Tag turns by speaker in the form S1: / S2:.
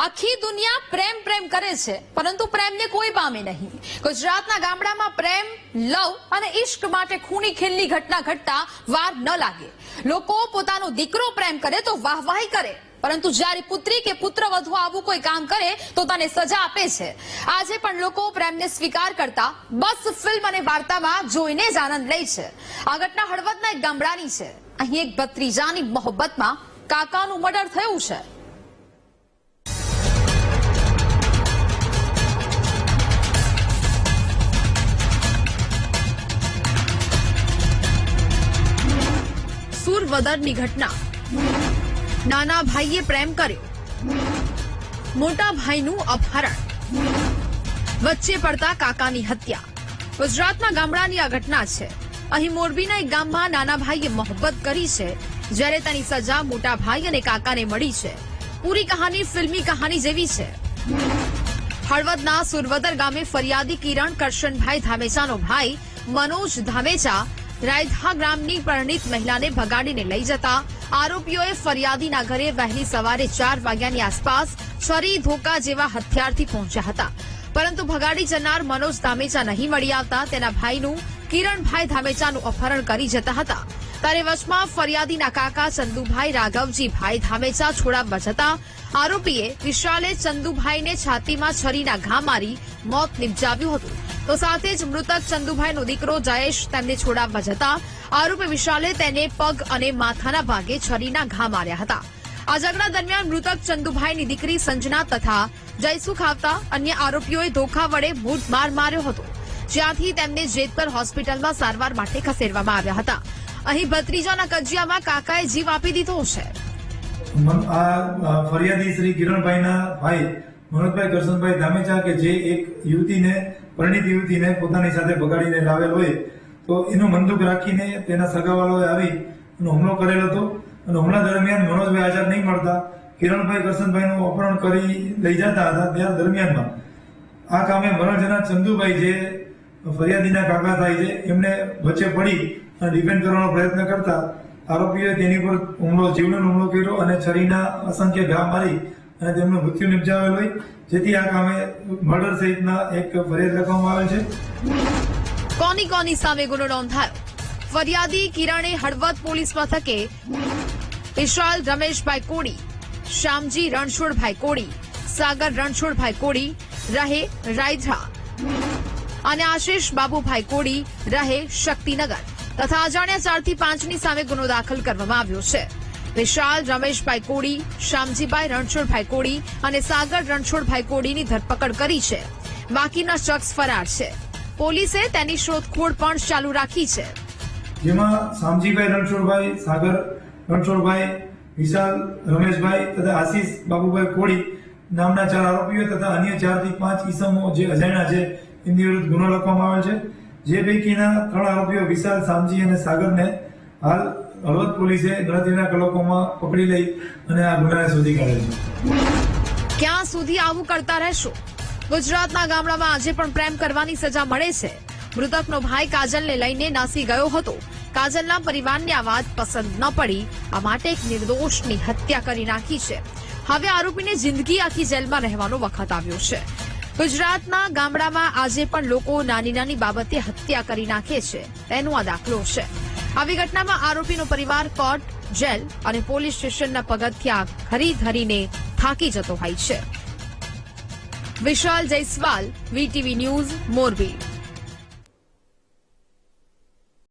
S1: આખી દુનિયા પ્રેમ પ્રેમ કરે છે, પરંતુ પ્રેમને કોઈ પામે નહીં. ગુજરાતના ગામડામાં પ્રેમ, લવ અને ઇશ્ક માટે ખૂની ખીલની ઘટના ઘટતા વાર ન લાગે. લોકો પોતાનો દીકરો પ્રેમ કરે તો વાહવાહી કરે, પરંતુ જ્યારે પુત્રી કે પુત્ર વધુ આવું કોઈ કામ કરે તો તેને સજા આપે છે. આજે પણ લોકો પ્રેમને સ્વીકાર કરતા બસ ફિલ્મ અને વાર્તામાં જોઈને જ આનંદ લે છે. આ ઘટના હળવદના એક ગામડાની છે. અહીં એક ભત્રીજાની મોહબ્બતમાં કાકાનું મર્ડર થયું છે. સુરવદરની ઘટના. નાના ભાઈએ પ્રેમ કર્યો, મોટા ભાઈનું અપહરણ, વચ્ચે પડતા કાકાની હત્યા. ગુજરાતના ગામડાની આ ઘટના છે. અહીં મોરબીના એક ગામમાં નાના ભાઈએ મોહબ્બત કરી છે, જ્યારે તેની સજા મોટા ભાઈ અને કાકાને મળી છે. પૂરી કહાની ફિલ્મી કહાની જેવી છે. હળવદના સુરવદર ગામે ફરિયાદી કિરણ કરશનભાઈ ધામેચાનો ભાઈ મનોજ ધામેચા રાયધા ગ્રામની પરિણીત મહિલાને ભગાડીને લઈ જતા આરોપીઓએ ફરિયાદીના ઘરે વહેલી સવારે 4 વાગ્યાની આસપાસ છરી, ધોકા જેવા હથિયારથી પહોંચ્યા હતા. પરંતુ ભગાડી જનાર મનોજ ધામેચા નહીં મળી આવતા તેના ભાઈનું કિરણભાઈ ધામેચાનું અપહરણ કરી જતા હતા. ત્યારે વચમાં ફરિયાદીના કાકા ચંદુભાઈ રાઘવજીભાઈ ધામેચા છોડાવવા જતા આરોપીએ વિશાલે ચંદુભાઈને છાતીમાં છરીના ઘા મારી મોત નિપજાવ્યું હતું. તો સાથે જ મૃતક ચંદુભાઈનો દીકરો જયેશ તેમને છોડાવવા જતા આરોપી વિશાલે તેને પગ અને માથાના ભાગે છરીના ઘા માર્યા હતા. આ ઝઘડા દરમિયાન મૃતક ચંદુભાઈની દીકરી સંજના તથા જયસુખ આવતા અન્ય આરોપીઓએ ધોકા વડે માર માર્યો હતો, જ્યાંથી તેમને જેતપર હોસ્પિટલમાં સારવાર માટે ખસેડવામાં આવ્યા હતા. અહીં ભત્રીજાના કજિયામાં કાકાએ જીવ આપી દીધો છે.
S2: આ ફરિયાદી શ્રી કિરણભાઈના ભાઈ મનોજભાઈ કરશનભાઈ ધામેચા કે જે એક યુવતીને પરિણીત યુવતીને પોતાની સાથે ભગાડીને લાવેલ હોય, તો એનું બંદૂક રાખીને તેના સગાવાળાઓએ આવી હુમલો કરેલ હતો. અને હુમલા દરમિયાન મનોજભાઈ આઝાદ નહીં મળતા કિરણભાઈ કરશનભાઈનું અપહરણ કરી લઈ જતા હતા. ત્યાં દરમિયાનમાં આ કામે મરણ જનાર ચંદુભાઈ જે ફરિયાદીના કાકા થાય છે, એમને વચ્ચે પડી અને ડિફેન્ડ કરવાનો પ્રયત્ન કરતા આરોપીઓએ તેની પર જીવલેણ હુમલો કર્યો અને છરીના અસંખ્ય ઘા મારી અને તેમનું મૃત્યુ નિપજાવેલ હોય, જેથી આ કામે મર્ડર સહિતના એક ફરિયાદ લખવામાં આવેલ છે.
S1: કોની સામે ગુનો નોંધાયો? ફરિયાદી કિરણે હળવદ પોલીસ મથકે વિશાલ રમેશભાઈ કોડી, શ્યામજી રણછોડભાઈ કોડી, સાગર રણછોડભાઈ કોડી રહે રાયધા અને આશીષ બાબુભાઈ કોડી રહે શક્તિનગર તથા અજાણ્યા 4 થી 5ની સામે ગુનો દાખલ કરવામાં આવ્યો છે. વિશાલ રમેશભાઈ કોડી, શ્યામજીભાઈ રણછોડભાઈ કોડી અને સાગર રણછોડભાઈ કોડીની ધરપકડ કરી છે. બાકીના શખ્સ ફરાર છે. પોલીસે તેની શોધખોળ પણ ચાલુ રાખી છે.
S2: જેમાં શામજીભાઈ રણછોડભાઈ, સાગર રણછોડભાઈ, વિશાલ રમેશભાઈ તથા આશીષ બાબુભાઈ કોડી નામના 4 આરોપીઓ તથા અન્ય 4 થી 5 ઈસમો જે અજાણ્યા છે એમની વિરુદ્ધ ગુનો લખવામાં આવેલ છે. જે પૈકીના 3 આરોપીઓ વિશાલ, શામજી અને સાગરને હાલ હળવદ પોલીસે ગણતરીના કલાકોમાં પકડી લઈ અને આ ગુનાને શોધી કાઢેલ છે.
S1: ક્યાં સુધી આવું કરતા રહેશો? ગુજરાતના ગામડામાં આજે પણ પ્રેમ કરવાની સજા મળે છે. મૃતકનો ભાઈ કાજલને લઈને નાસી ગયો હતો. કાજલના પરિવારને આ વાત પસંદ ન પડી, આ માટે એક નિર્દોષની હત્યા કરી નાખી છે. હવે આરોપીને જિંદગી આખી જેલમાં રહેવાનો વખત આવ્યો છે. ગુજરાતના ગામડામાં આજે પણ લોકો નાની નાની બાબતે હત્યા કરી નાખે છે, તેનો આ દાખલો છે. આવી ઘટનામાં આરોપીનો પરિવાર કોર્ટ, જેલ અને પોલીસ સ્ટેશનના પગથિયાં ધરીને થાકી જતો હોય છે. વિશાલ જયસ્વાલ, VTV ન્યૂઝ, મોરબી.